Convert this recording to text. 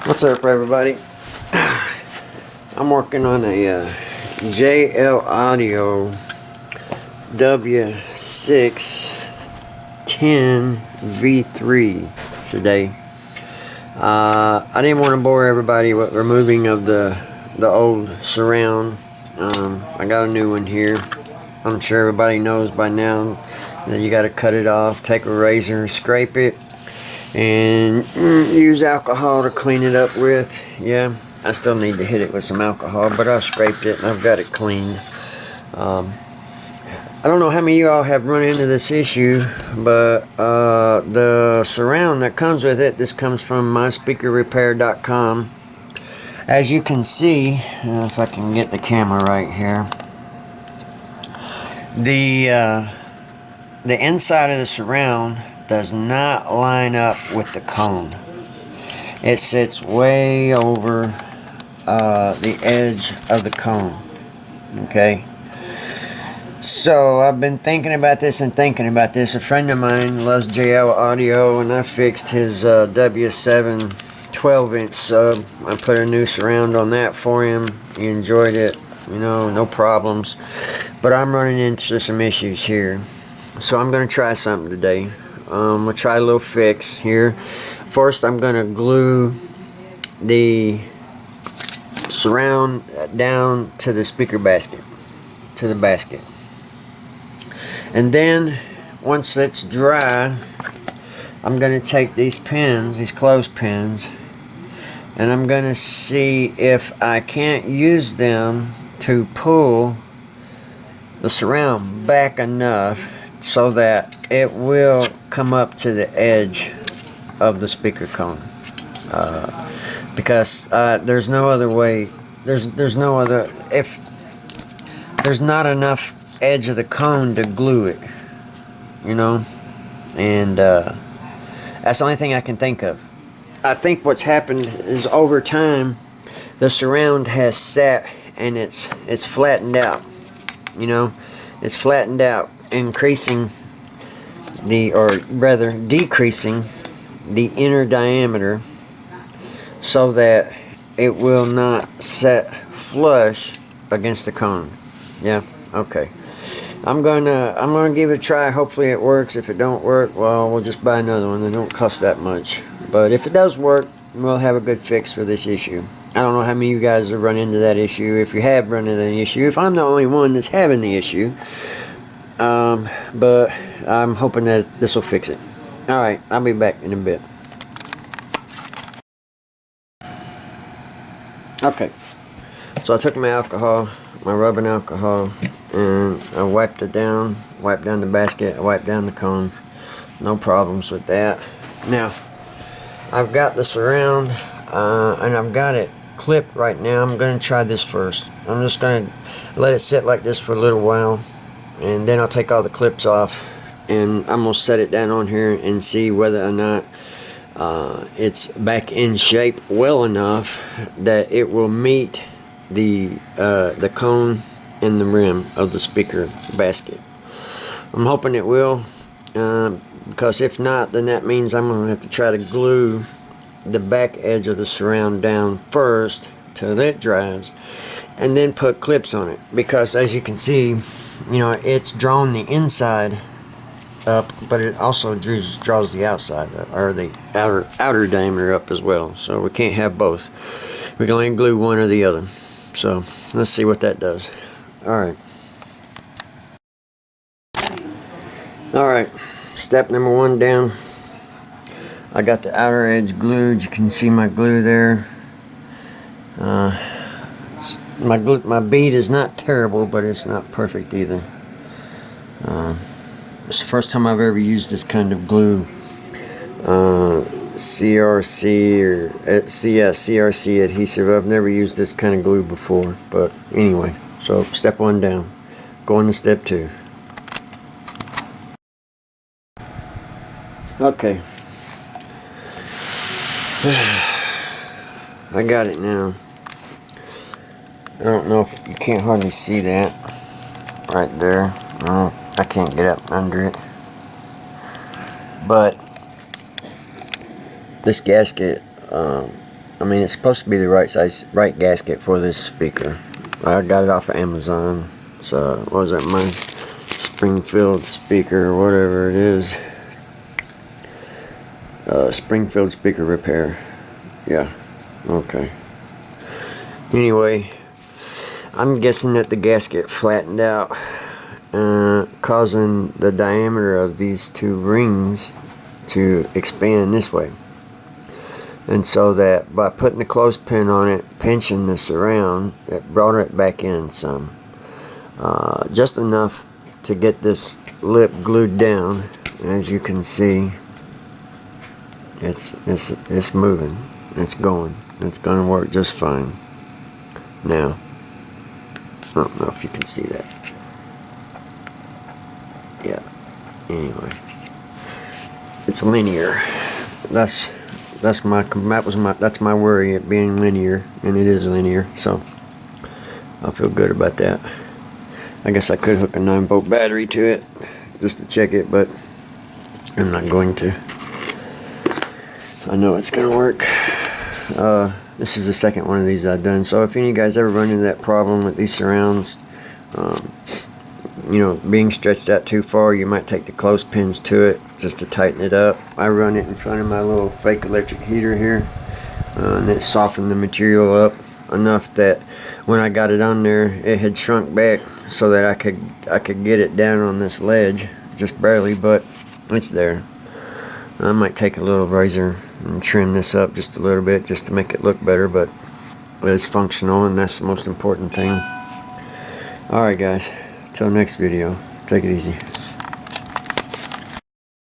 What's up, everybody? I'm working on a JL Audio W610 V3 today. I didn't want to bore everybody with removing of the old surround. I got a new one here. I'm sure everybody knows by now that you got to cut it off, take a razor, scrape it, and use alcohol to clean it up with. Yeah, I still need to hit it with some alcohol, but I've scraped it and I've got it cleaned. I don't know how many of y'all have run into this issue, but the surround that comes with it, this comes from myspeakerrepair.com. As you can see, if I can get the camera right here, the inside of the surround does not line up with the cone. It sits way over the edge of the cone. Okay, so I've been thinking about this and thinking about this. A friend of mine loves JL Audio, and I fixed his W7 12-inch sub. I put a new surround on that for him. He enjoyed it, you know, no problems. But I'm running into some issues here, so I'm going to try something today. We'll try a little fix here. First, I'm going to glue the surround down to the speaker basket, to the basket. And then, once it's dry, I'm going to take these pins, these clothespins, and I'm going to see if I can't use them to pull the surround back enough so that it will come up to the edge of the speaker cone, because there's no other way. There's no other. If there's not enough edge of the cone to glue it, you know, and that's the only thing I can think of. I think what's happened is over time the surround has sat and it's flattened out. You know, it's flattened out, increasing or rather decreasing the inner diameter so that it will not set flush against the cone. Yeah, okay. I'm gonna give it a try. Hopefully it works. If it don't work, well, we'll just buy another one. They don't cost that much. But if it does work, we'll have a good fix for this issue. I don't know how many of you guys have run into that issue. If you have run into the issue, if I'm the only one that's having the issue, but I'm hoping that this will fix it. Alright, I'll be back in a bit. Okay, so I took my alcohol, my rubbing alcohol, and I wiped it down, wiped down the basket, I wiped down the cone. No problems with that. Now, I've got the surround, and I've got it clipped right now. I'm going to try this first. I'm just going to let it sit like this for a little while, and then I'll take all the clips off, and I'm going to set it down on here and see whether or not it's back in shape well enough that it will meet the cone and the rim of the speaker basket. I'm hoping it will, because if not, then that means I'm going to have to try to glue the back edge of the surround down first till it dries, and then put clips on it, because as you can see, you know, it's drawn the inside up, but it also draws the outside up, or the outer diameter up as well. So we can't have both. We can only glue one or the other. So let's see what that does. Alright, step number one down. I got the outer edge glued. You can see my glue there. My bead is not terrible, but it's not perfect either. It's the first time I've ever used this kind of glue. CRC adhesive. I've never used this kind of glue before, but anyway, so step one down, going to step two. Okay, I got it now. I don't know if you can't hardly see that right there. I can't get up under it, but this gasket I mean, it's supposed to be the right size, right gasket for this speaker. I got it off of Amazon. It's what was that, my Springfield speaker or whatever it is. Springfield speaker repair. Yeah, okay. Anyway, I'm guessing that the gasket flattened out, causing the diameter of these two rings to expand this way. And so that by putting the clothespin on it, pinching this around, it brought it back in some. Just enough to get this lip glued down. As you can see, it's moving. It's going. It's going to work just fine. Now, I don't know if you can see that. Yeah. Anyway, it's linear. That's my worry, it being linear, and it is linear. So I feel good about that. I guess I could hook a 9-volt battery to it just to check it, but I'm not going to. I know it's gonna work. This is the second one of these I've done. So if any of you guys ever run into that problem with these surrounds, you know, being stretched out too far, you might take the clothespins to it just to tighten it up. I run it in front of my little fake electric heater here, and it softened the material up enough that when I got it on there, it had shrunk back so that I could get it down on this ledge, just barely, but it's there. I might take a little razor and trim this up just a little bit just to make it look better, but it's functional, and that's the most important thing. Alright guys, till next video, take it easy.